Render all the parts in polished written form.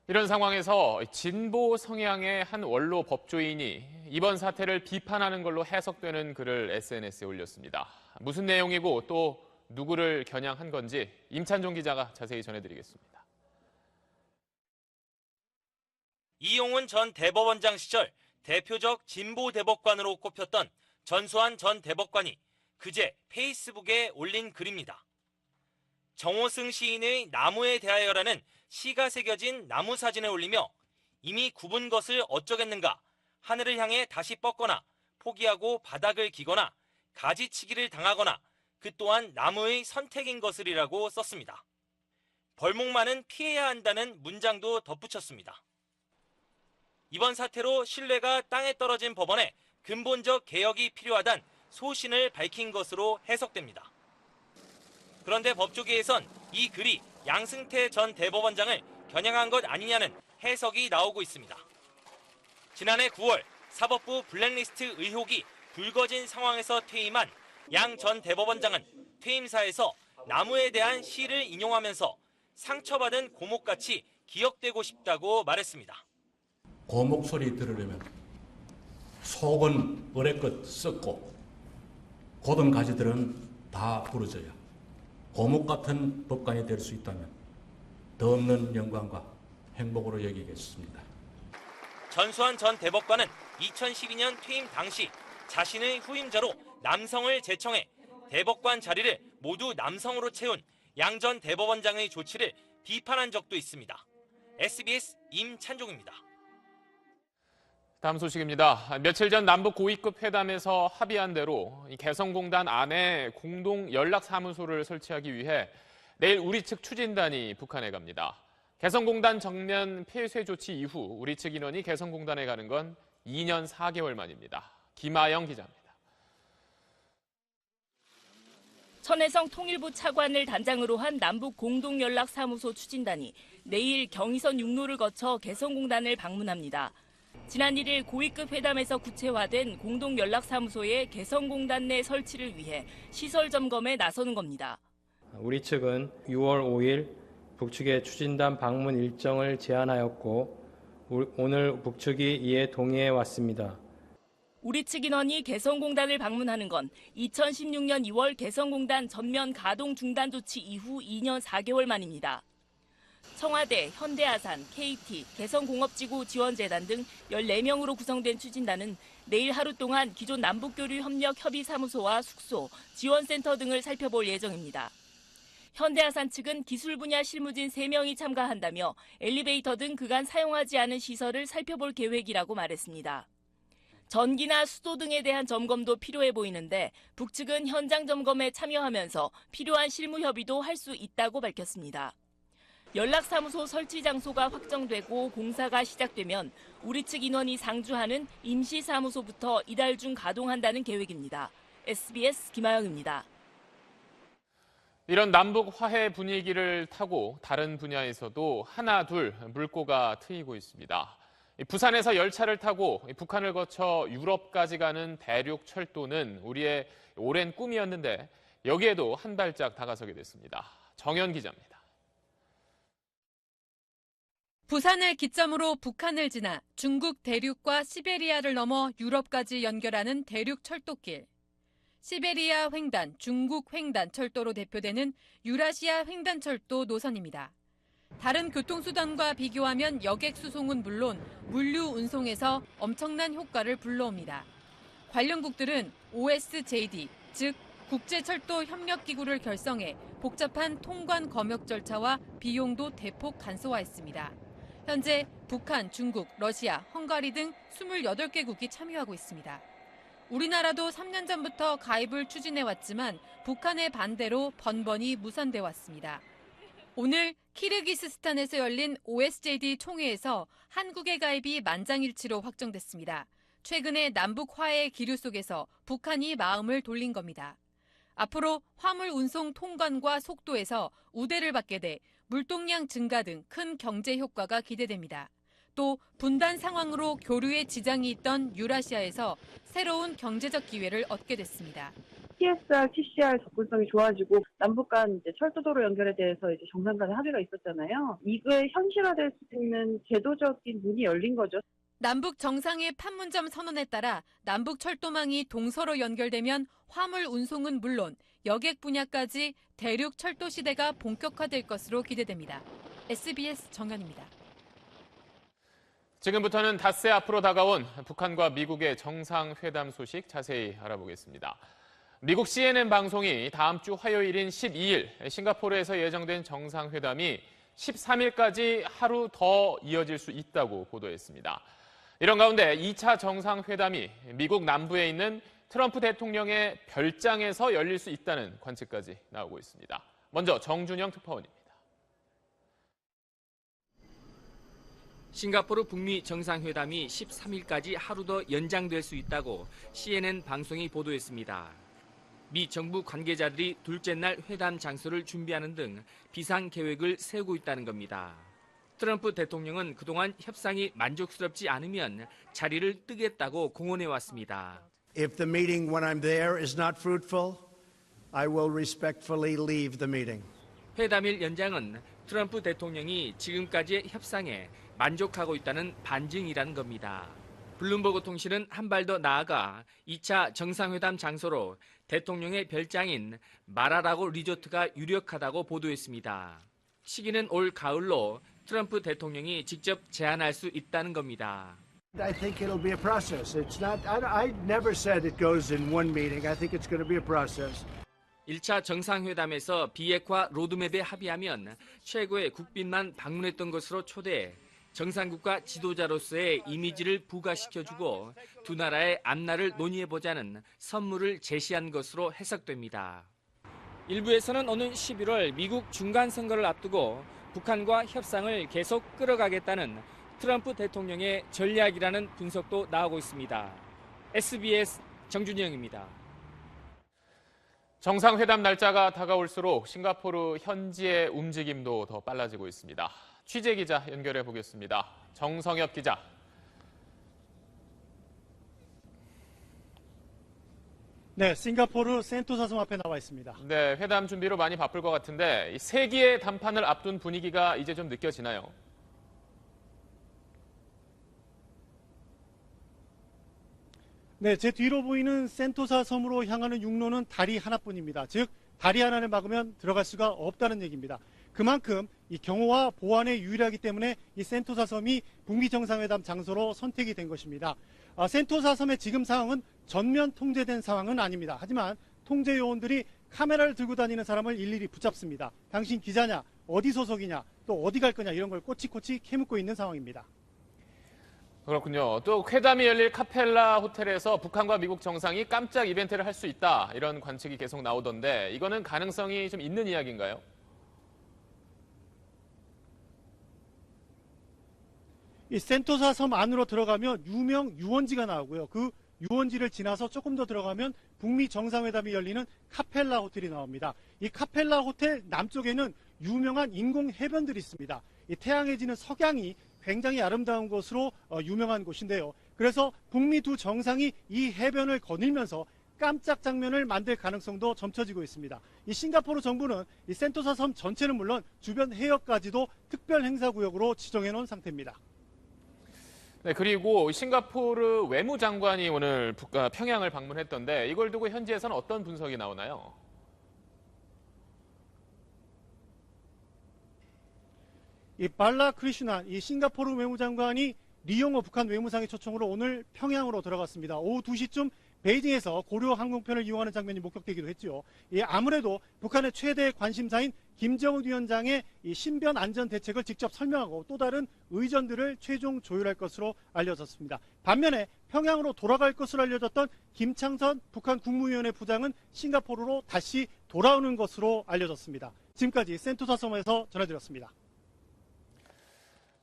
이런 상황에서 진보 성향의 한 원로 법조인이 이번 사태를 비판하는 걸로 해석되는 글을 SNS에 올렸습니다. 무슨 내용이고 또 누구를 겨냥한 건지 임찬종 기자가 자세히 전해드리겠습니다. 이용훈 전 대법원장 시절 대표적 진보 대법관으로 꼽혔던 전수환 전 대법관이 그제 페이스북에 올린 글입니다. 정호승 시인의 나무에 대하여라는 시가 새겨진 나무 사진을 올리며 이미 굽은 것을 어쩌겠는가, 하늘을 향해 다시 뻗거나 포기하고 바닥을 기거나 가지치기를 당하거나 그 또한 나무의 선택인 것을이라고 썼습니다. 벌목만은 피해야 한다는 문장도 덧붙였습니다. 이번 사태로 신뢰가 땅에 떨어진 법원에 근본적 개혁이 필요하단 소신을 밝힌 것으로 해석됩니다. 그런데 법조계에선 이 글이 양승태 전 대법원장을 겨냥한 것 아니냐는 해석이 나오고 있습니다. 지난해 9월 사법부 블랙리스트 의혹이 불거진 상황에서 퇴임한 양 전 대법원장은 퇴임사에서 나무에 대한 시를 인용하면서 상처받은 고목같이 기억되고 싶다고 말했습니다. 고목 소리 들으려면 속은 어레껏 썩고 고든 가지들은 다 부러져야 고목 같은 법관이 될 수 있다면 더 없는 영광과 행복으로 여기겠습니다. 전수환 전 대법관은 2012년 퇴임 당시 자신의 후임자로 남성을 제청해 대법관 자리를 모두 남성으로 채운 양 전 대법원장의 조치를 비판한 적도 있습니다. SBS 임찬종입니다. 다음 소식입니다. 며칠 전 남북 고위급 회담에서 합의한 대로 개성공단 안에 공동 연락사무소를 설치하기 위해 내일 우리 측 추진단이 북한에 갑니다. 개성공단 정면 폐쇄 조치 이후 우리 측 인원이 개성공단에 가는 건 2년 4개월 만입니다. 김아영 기자입니다. 천혜성 통일부 차관을 단장으로 한 남북 공동연락사무소 추진단이 내일 경의선 육로를 거쳐 개성공단을 방문합니다. 지난 1일 고위급 회담에서 구체화된 공동연락사무소의 개성공단 내 설치를 위해 시설 점검에 나서는 겁니다. 우리 측은 6월 5일 북측의 추진단 방문 일정을 제안하였고 오늘 북측이 이에 동의해 왔습니다. 우리 측 인원이 개성공단을 방문하는 건 2016년 2월 개성공단 전면 가동 중단 조치 이후 2년 4개월 만입니다. 청와대, 현대아산, KT, 개성공업지구 지원재단 등 14명으로 구성된 추진단은 내일 하루 동안 기존 남북교류협력협의사무소와 숙소, 지원센터 등을 살펴볼 예정입니다. 현대아산 측은 기술 분야 실무진 3명이 참가한다며 엘리베이터 등 그간 사용하지 않은 시설을 살펴볼 계획이라고 말했습니다. 전기나 수도 등에 대한 점검도 필요해 보이는데 북측은 현장 점검에 참여하면서 필요한 실무 협의도 할 수 있다고 밝혔습니다. 연락사무소 설치 장소가 확정되고 공사가 시작되면 우리 측 인원이 상주하는 임시사무소부터 이달 중 가동한다는 계획입니다. SBS 김아영입니다. 이런 남북 화해 분위기를 타고 다른 분야에서도 하나둘 물꼬가 트이고 있습니다. 부산에서 열차를 타고 북한을 거쳐 유럽까지 가는 대륙 철도는 우리의 오랜 꿈이었는데 여기에도 한 발짝 다가서게 됐습니다. 정연 기자입니다. 부산을 기점으로 북한을 지나 중국 대륙과 시베리아를 넘어 유럽까지 연결하는 대륙 철도길. 시베리아 횡단, 중국 횡단 철도로 대표되는 유라시아 횡단철도 노선입니다. 다른 교통수단과 비교하면 여객 수송은 물론 물류 운송에서 엄청난 효과를 불러옵니다. 관련국들은 OSJD, 즉 국제철도협력기구를 결성해 복잡한 통관 검역 절차와 비용도 대폭 간소화했습니다. 현재 북한, 중국, 러시아, 헝가리 등 28개국이 참여하고 있습니다. 우리나라도 3년 전부터 가입을 추진해왔지만 북한의 반대로 번번이 무산돼 왔습니다. 오늘 키르기스스탄에서 열린 OSJD 총회에서 한국의 가입이 만장일치로 확정됐습니다. 최근에 남북 화해의 기류 속에서 북한이 마음을 돌린 겁니다. 앞으로 화물 운송 통관과 속도에서 우대를 받게 돼 물동량 증가 등 큰 경제 효과가 기대됩니다. 또 분단 상황으로 교류에 지장이 있던 유라시아에서 새로운 경제적 기회를 얻게 됐습니다. TSR, TCR 접근성이 좋아지고 남북 간 이제 철도도로 연결에 대해서 이제 정상 간의 합의가 있었잖아요. 이거에 현실화될 수 있는 제도적인 문이 열린 거죠. 남북 정상의 판문점 선언에 따라 남북 철도망이 동서로 연결되면 화물 운송은 물론 여객 분야까지 대륙 철도 시대가 본격화될 것으로 기대됩니다. SBS 정연입니다. 지금부터는 닷새 앞으로 다가온 북한과 미국의 정상회담 소식 자세히 알아보겠습니다. 미국 CNN 방송이 다음 주 화요일인 12일 싱가포르에서 예정된 정상회담이 13일까지 하루 더 이어질 수 있다고 보도했습니다. 이런 가운데 2차 정상회담이 미국 남부에 있는 트럼프 대통령의 별장에서 열릴 수 있다는 관측까지 나오고 있습니다. 먼저 정준영 특파원입니다. 싱가포르 북미 정상회담이 13일까지 하루 더 연장될 수 있다고 CNN 방송이 보도했습니다. 미 정부 관계자들이 둘째 날 회담 장소를 준비하는 등 비상 계획을 세우고 있다는 겁니다. 트럼프 대통령은 그동안 협상이 만족스럽지 않으면 자리를 뜨겠다고 공언해왔습니다. If the meeting when I'm there is not fruitful, I will respectfully leave the meeting. 회담일 연장은 트럼프 대통령이 지금까지의 협상에 만족하고 있다는 반증이라는 겁니다. 블룸버그 통신은 한 발 더 나아가 2차 정상회담 장소로 대통령의 별장인 마라라고 리조트가 유력하다고 보도했습니다. 시기는 올 가을로 트럼프 대통령이 직접 제안할 수 있다는 겁니다. I think it'll be a process. It's not. I never said it goes in one meeting. I think it's going to be a process. 1차 정상회담에서 비핵화 로드맵에 합의하면 최고의 국빈만 방문했던 것으로 초대해 정상국가 지도자로서의 이미지를 부각시켜주고 두 나라의 앞날을 논의해보자는 선물을 제시한 것으로 해석됩니다. 일부에서는 오는 11월 미국 중간선거를 앞두고 북한과 협상을 계속 끌어가겠다는 트럼프 대통령의 전략이라는 분석도 나오고 있습니다. SBS 정준영입니다. 정상회담 날짜가 다가올수록 싱가포르 현지의 움직임도 더 빨라지고 있습니다. 취재 기자 연결해 보겠습니다. 정성엽 기자. 네, 싱가포르 센토사 섬 앞에 나와 있습니다. 네, 회담 준비로 많이 바쁠 것 같은데 이 세기의 담판을 앞둔 분위기가 이제 좀 느껴지나요? 네, 제 뒤로 보이는 센토사 섬으로 향하는 육로는 다리 하나뿐입니다. 즉, 다리 하나를 막으면 들어갈 수가 없다는 얘기입니다. 그만큼 이 경호와 보안에 유일하기 때문에 이 센토사 섬이 북미 정상회담 장소로 선택이 된 것입니다. 센토사 섬의 지금 상황은 전면 통제된 상황은 아닙니다. 하지만 통제 요원들이 카메라를 들고 다니는 사람을 일일이 붙잡습니다. 당신 기자냐, 어디 소속이냐, 또 어디 갈 거냐 이런 걸 꼬치꼬치 캐묻고 있는 상황입니다. 그렇군요. 또 회담이 열릴 카펠라 호텔에서 북한과 미국 정상이 깜짝 이벤트를 할 수 있다 이런 관측이 계속 나오던데 이거는 가능성이 좀 있는 이야기인가요? 이 센토사 섬 안으로 들어가면 유명 유원지가 나오고요. 그 유원지를 지나서 조금 더 들어가면 북미 정상회담이 열리는 카펠라 호텔이 나옵니다. 이 카펠라 호텔 남쪽에는 유명한 인공 해변들이 있습니다. 이 태양에 지는 석양이 굉장히 아름다운 곳으로 유명한 곳인데요. 그래서 북미 두 정상이 이 해변을 거닐면서 깜짝 장면을 만들 가능성도 점쳐지고 있습니다. 이 싱가포르 정부는 이 센토사 섬 전체는 물론 주변 해역까지도 특별 행사구역으로 지정해 놓은 상태입니다. 네, 그리고 싱가포르 외무장관이 오늘 평양을 방문했던데 이걸 두고 현지에서는 어떤 분석이 나오나요? 이 발라 크리슈난 이 싱가포르 외무장관이 리용호 북한 외무상의 초청으로 오늘 평양으로 들어갔습니다. 오후 2시쯤 베이징에서 고려 항공편을 이용하는 장면이 목격되기도 했죠. 아무래도 북한의 최대 관심사인 김정은 위원장의 이 신변 안전 대책을 직접 설명하고 또 다른 의전들을 최종 조율할 것으로 알려졌습니다. 반면에 평양으로 돌아갈 것으로 알려졌던 김창선 북한 국무위원회 부장은 싱가포르로 다시 돌아오는 것으로 알려졌습니다. 지금까지 센토사 섬에서 전해드렸습니다.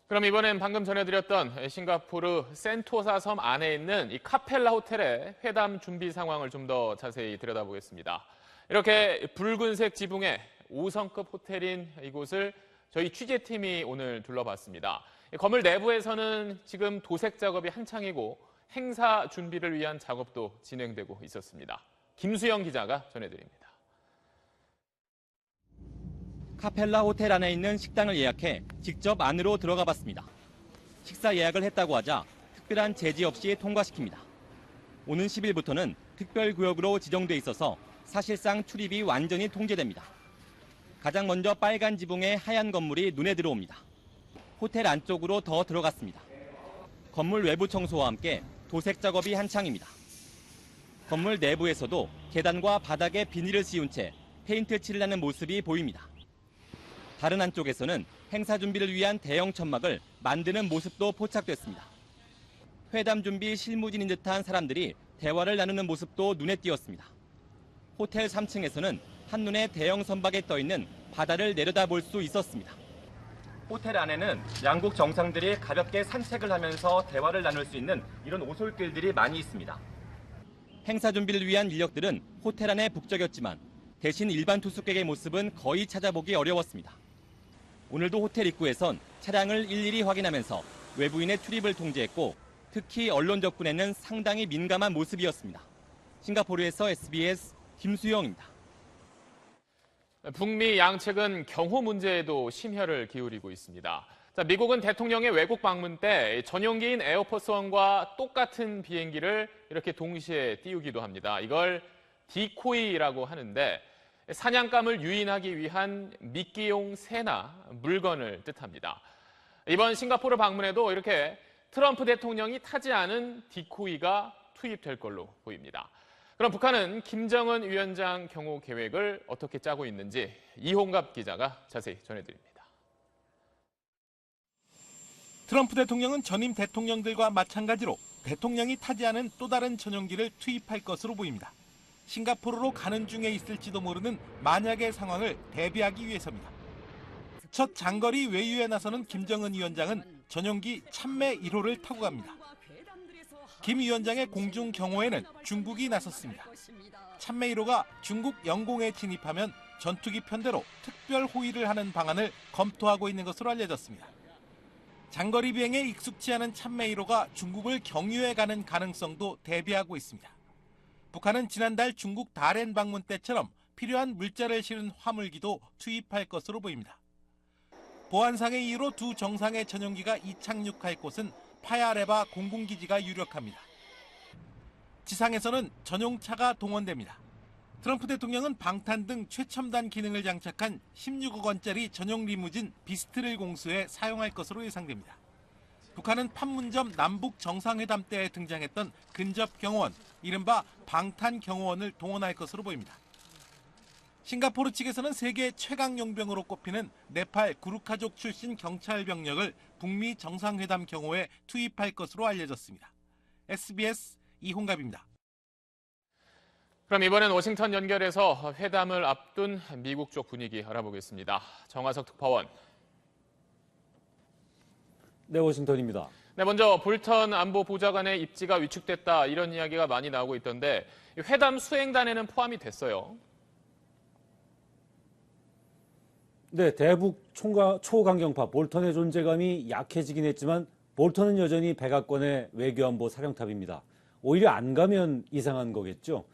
그럼 이번엔 방금 전해드렸던 싱가포르 센토사 섬 안에 있는 이 카펠라 호텔의 회담 준비 상황을 좀 더 자세히 들여다보겠습니다. 이렇게 붉은색 지붕의 5성급 호텔인 이곳을 저희 취재팀이 오늘 둘러봤습니다. 건물 내부에서는 지금 도색 작업이 한창이고 행사 준비를 위한 작업도 진행되고 있었습니다. 김수영 기자가 전해드립니다. 카펠라 호텔 안에 있는 식당을 예약해 직접 안으로 들어가 봤습니다. 식사 예약을 했다고 하자 특별한 제지 없이 통과시킵니다. 오는 10일부터는 특별구역으로 지정돼 있어서 사실상 출입이 완전히 통제됩니다. 가장 먼저 빨간 지붕의 하얀 건물이 눈에 들어옵니다. 호텔 안쪽으로 더 들어갔습니다. 건물 외부 청소와 함께 도색 작업이 한창입니다. 건물 내부에서도 계단과 바닥에 비닐을 씌운 채 페인트 칠을 하는 모습이 보입니다. 다른 한쪽에서는 행사 준비를 위한 대형 천막을 만드는 모습도 포착됐습니다. 회담 준비 실무진인 듯한 사람들이 대화를 나누는 모습도 눈에 띄었습니다. 호텔 3층에서는 한눈에 대형 선박에 떠있는 바다를 내려다볼 수 있었습니다. 호텔 안에는 양국 정상들이 가볍게 산책을 하면서 대화를 나눌 수 있는 이런 오솔길들이 많이 있습니다. 행사 준비를 위한 인력들은 호텔 안에 북적였지만 대신 일반 투숙객의 모습은 거의 찾아보기 어려웠습니다. 오늘도 호텔 입구에선 차량을 일일이 확인하면서 외부인의 출입을 통제했고 특히 언론 접근에는 상당히 민감한 모습이었습니다. 싱가포르에서 SBS 김수영입니다. 북미 양측은 경호 문제에도 심혈을 기울이고 있습니다. 자, 미국은 대통령의 외국 방문 때 전용기인 에어포스원과 똑같은 비행기를 이렇게 동시에 띄우기도 합니다. 이걸 디코이라고 하는데 사냥감을 유인하기 위한 미끼용 새나 물건을 뜻합니다. 이번 싱가포르 방문에도 이렇게 트럼프 대통령이 타지 않은 디코이가 투입될 걸로 보입니다. 그럼 북한은 김정은 위원장 경호 계획을 어떻게 짜고 있는지 이홍갑 기자가 자세히 전해드립니다. 트럼프 대통령은 전임 대통령들과 마찬가지로 대통령이 타지 않은 또 다른 전용기를 투입할 것으로 보입니다. 싱가포르로 가는 중에 있을지도 모르는 만약의 상황을 대비하기 위해서입니다. 첫 장거리 외유에 나서는 김정은 위원장은 전용기 참매 1호를 타고 갑니다. 김 위원장의 공중 경호에는 중국이 나섰습니다. 참매 1호가 중국 영공에 진입하면 전투기 편대로 특별 호위를 하는 방안을 검토하고 있는 것으로 알려졌습니다. 장거리 비행에 익숙치 않은 참매 1호가 중국을 경유해 가는 가능성도 대비하고 있습니다. 북한은 지난달 중국 다롄 방문 때처럼 필요한 물자를 실은 화물기도 투입할 것으로 보입니다. 보안상의 이유로 두 정상의 전용기가 이착륙할 곳은 파야레바 공군기지가 유력합니다. 지상에서는 전용차가 동원됩니다. 트럼프 대통령은 방탄 등 최첨단 기능을 장착한 16억 원짜리 전용 리무진 비스트를 공수해 사용할 것으로 예상됩니다. 북한은 판문점 남북 정상회담 때 등장했던 근접 경호원, 이른바 방탄 경호원을 동원할 것으로 보입니다. 싱가포르 측에서는 세계 최강 용병으로 꼽히는 네팔 구르카족 출신 경찰 병력을 북미 정상회담 경호에 투입할 것으로 알려졌습니다. SBS 이홍갑입니다. 그럼 이번엔 워싱턴 연결해서 회담을 앞둔 미국 쪽 분위기 알아보겠습니다. 정화석 특파원. 네, 워싱턴입니다. 네, 먼저 볼턴 안보 보좌관의 입지가 위축됐다 이런 이야기가 많이 나오고 있던데 회담 수행단에는 포함이 됐어요. 네, 대북 초강경파 볼턴의 존재감이 약해지긴 했지만 볼턴은 여전히 백악관의 외교안보 사령탑입니다. 오히려 안 가면 이상한 거겠죠.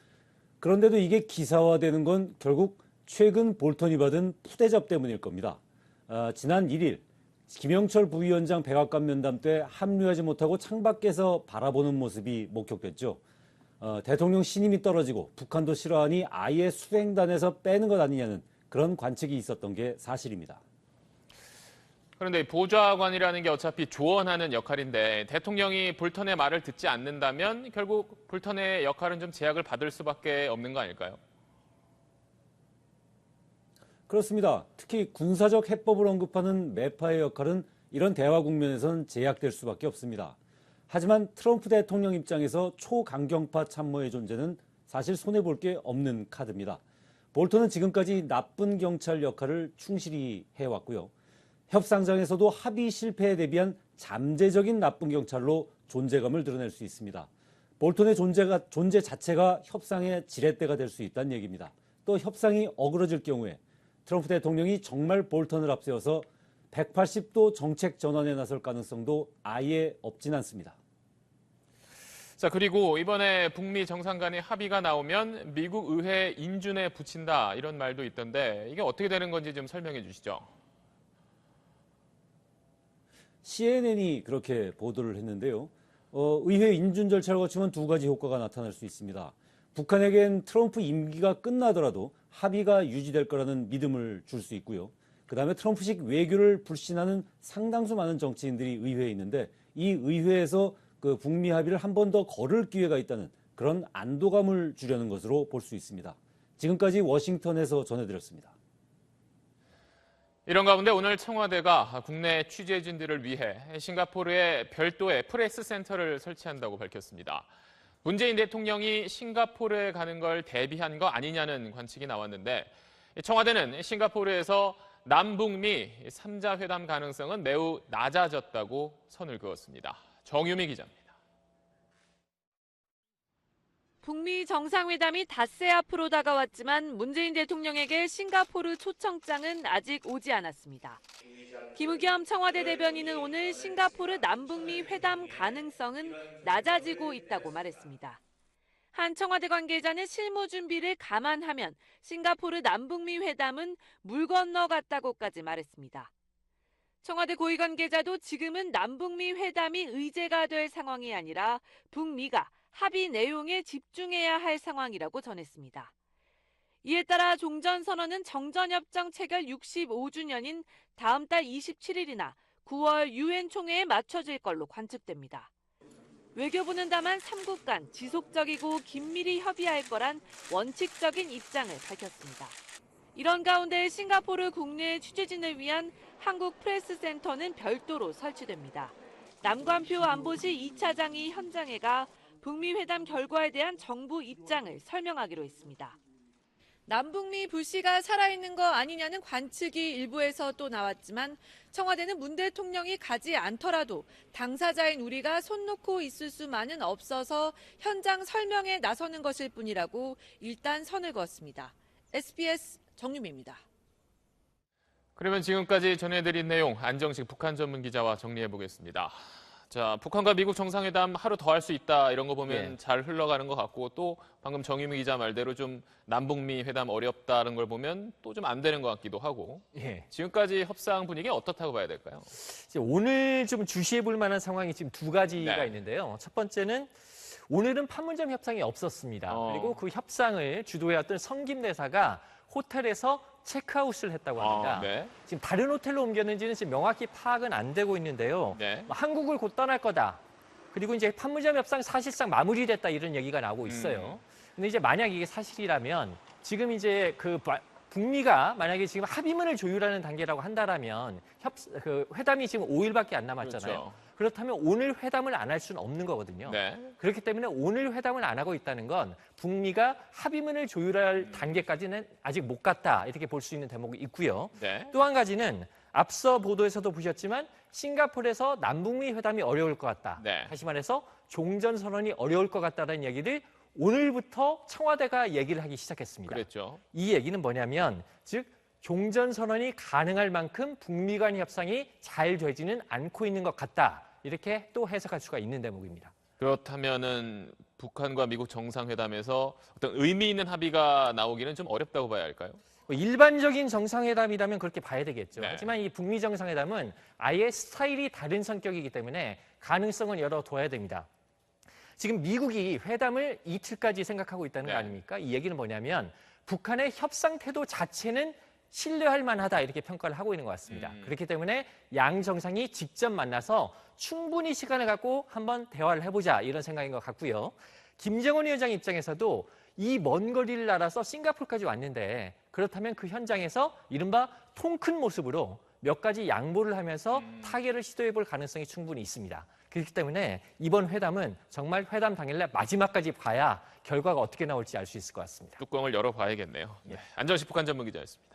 그런데도 이게 기사화되는 건 결국 최근 볼턴이 받은 푸대접 때문일 겁니다. 지난 1일 김영철 부위원장 백악관 면담 때 합류하지 못하고 창밖에서 바라보는 모습이 목격됐죠. 대통령 신임이 떨어지고 북한도 싫어하니 아예 수행단에서 빼는 것 아니냐는 그런 관측이 있었던 게 사실입니다. 그런데 보좌관이라는 게 어차피 조언하는 역할인데 대통령이 볼턴의 말을 듣지 않는다면 결국 볼턴의 역할은 좀 제약을 받을 수밖에 없는 거 아닐까요? 그렇습니다. 특히 군사적 해법을 언급하는 매파의 역할은 이런 대화 국면에서는 제약될 수밖에 없습니다. 하지만 트럼프 대통령 입장에서 초강경파 참모의 존재는 사실 손해볼 게 없는 카드입니다. 볼턴은 지금까지 나쁜 경찰 역할을 충실히 해왔고요. 협상장에서도 합의 실패에 대비한 잠재적인 나쁜 경찰로 존재감을 드러낼 수 있습니다. 볼턴의 존재 자체가 협상의 지렛대가 될 수 있다는 얘기입니다. 또 협상이 어그러질 경우에 트럼프 대통령이 정말 볼턴을 앞세워서 180도 정책 전환에 나설 가능성도 아예 없진 않습니다. 자, 그리고 이번에 북미 정상 간의 합의가 나오면 미국 의회 인준에 붙인다 이런 말도 있던데 이게 어떻게 되는 건지 좀 설명해 주시죠. CNN이 그렇게 보도를 했는데요. 의회 인준 절차를 거치면 두 가지 효과가 나타날 수 있습니다. 북한에겐 트럼프 임기가 끝나더라도 합의가 유지될 거라는 믿음을 줄 수 있고요. 그다음에 트럼프식 외교를 불신하는 상당수 많은 정치인들이 의회에 있는데 이 의회에서 그 북미 합의를 한 번 더 거를 기회가 있다는 그런 안도감을 주려는 것으로 볼 수 있습니다. 지금까지 워싱턴에서 전해드렸습니다. 이런 가운데 오늘 청와대가 국내 취재진들을 위해 싱가포르에 별도의 프레스 센터를 설치한다고 밝혔습니다. 문재인 대통령이 싱가포르에 가는 걸 대비한 거 아니냐는 관측이 나왔는데 청와대는 싱가포르에서 남북미 3자 회담 가능성은 매우 낮아졌다고 선을 그었습니다. 정유미 기자입니다. 북미 정상회담이 닷새 앞으로 다가왔지만 문재인 대통령에게 싱가포르 초청장은 아직 오지 않았습니다. 김의겸 청와대 대변인은 오늘 싱가포르 남북미 회담 가능성은 낮아지고 있다고 말했습니다. 한 청와대 관계자는 실무 준비를 감안하면 싱가포르 남북미 회담은 물 건너갔다고까지 말했습니다. 청와대 고위 관계자도 지금은 남북미 회담이 의제가 될 상황이 아니라 북미가 합의 내용에 집중해야 할 상황이라고 전했습니다. 이에 따라 종전선언은 정전협정 체결 65주년인 다음 달 27일이나 9월 유엔 총회에 맞춰질 걸로 관측됩니다. 외교부는 다만 3국 간 지속적이고 긴밀히 협의할 거란 원칙적인 입장을 밝혔습니다. 이런 가운데 싱가포르 국내 취재진을 위한 한국 프레스센터는 별도로 설치됩니다. 남관표 안보실 2차장이 현장에 가 북미 회담 결과에 대한 정부 입장을 설명하기로 했습니다. 남북미 불씨가 살아있는 거 아니냐는 관측이 일부에서 또 나왔지만 청와대는 문 대통령이 가지 않더라도 당사자인 우리가 손 놓고 있을 수만은 없어서 현장 설명에 나서는 것일 뿐이라고 일단 선을 그었습니다. SBS 정유미입니다. 그러면 지금까지 전해드린 내용 안정식 북한 전문 기자와 정리해 보겠습니다. 자, 북한과 미국 정상회담 하루 더 할 수 있다 이런 거 보면 잘 흘러가는 것 같고 또 방금 정유미 기자 말대로 좀 남북미 회담 어렵다는 걸 보면 또 좀 안 되는 것 같기도 하고 지금까지 협상 분위기 어떻다고 봐야 될까요? 오늘 좀 주시해 볼 만한 상황이 지금 두 가지가 있는데요. 첫 번째는 오늘은 판문점 협상이 없었습니다. 그리고 그 협상을 주도해왔던 성김대사가 호텔에서 체크아웃을 했다고 합니다. 지금 다른 호텔로 옮겼는지는 지금 명확히 파악은 안 되고 있는데요. 한국을 곧 떠날 거다. 그리고 이제 판문점 협상 사실상 마무리됐다 이런 얘기가 나오고 있어요. 근데 이제 만약 이게 사실이라면 지금 이제 북미가 만약에 지금 합의문을 조율하는 단계라고 한다라면 회담이 지금 5일밖에 안 남았잖아요. 그렇다면 오늘 회담을 안 할 수는 없는 거거든요. 그렇기 때문에 오늘 회담을 안 하고 있다는 건 북미가 합의문을 조율할 단계까지는 아직 못 갔다 이렇게 볼 수 있는 대목이 있고요. 또 한 가지는 앞서 보도에서도 보셨지만 싱가포르에서 남북미 회담이 어려울 것 같다. 다시 말해서 종전선언이 어려울 것 같다는 얘기를 오늘부터 청와대가 얘기를 하기 시작했습니다. 이 얘기는 뭐냐면 즉 종전선언이 가능할 만큼 북미 간 협상이 잘 되지는 않고 있는 것 같다. 이렇게 또 해석할 수가 있는 대목입니다. 그렇다면은 북한과 미국 정상회담에서 어떤 의미 있는 합의가 나오기는 좀 어렵다고 봐야 할까요? 일반적인 정상회담이라면 그렇게 봐야 되겠죠. 하지만 이 북미 정상회담은 아예 스타일이 다른 성격이기 때문에 가능성은 열어둬야 됩니다. 지금 미국이 회담을 이틀까지 생각하고 있다는 거 아닙니까? 이 얘기는 뭐냐면 북한의 협상 태도 자체는 신뢰할 만하다 이렇게 평가를 하고 있는 것 같습니다. 그렇기 때문에 양 정상이 직접 만나서 충분히 시간을 갖고 한번 대화를 해보자 이런 생각인 것 같고요. 김정은 위원장 입장에서도 이 먼 거리를 날아서 싱가포르까지 왔는데 그렇다면 그 현장에서 이른바 통 큰 모습으로 몇 가지 양보를 하면서 타결을 시도해 볼 가능성이 충분히 있습니다. 그렇기 때문에 이번 회담은 정말 회담 당일날 마지막까지 봐야 결과가 어떻게 나올지 알 수 있을 것 같습니다. 뚜껑을 열어봐야겠네요. 안정식 북한 전문 기자였습니다.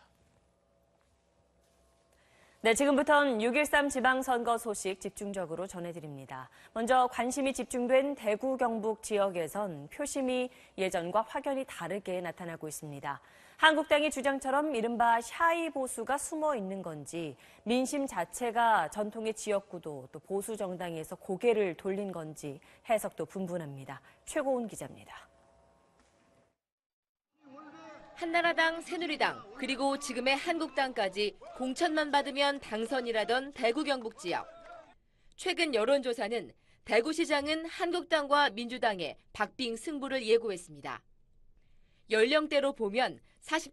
네, 지금부터는 6.13 지방선거 소식 집중적으로 전해드립니다. 먼저 관심이 집중된 대구 경북 지역에선 표심이 예전과 확연히 다르게 나타나고 있습니다. 한국당의 주장처럼 이른바 샤이 보수가 숨어 있는 건지, 민심 자체가 전통의 지역구도 또 보수 정당에서 고개를 돌린 건지 해석도 분분합니다. 최고은 기자입니다. 한나라당, 새누리당, 그리고 지금의 한국당까지 공천만 받으면 당선이라던 대구 경북 지역. 최근 여론조사는 대구시장은 한국당과 민주당의 박빙 승부를 예고했습니다. 연령대로 보면 40대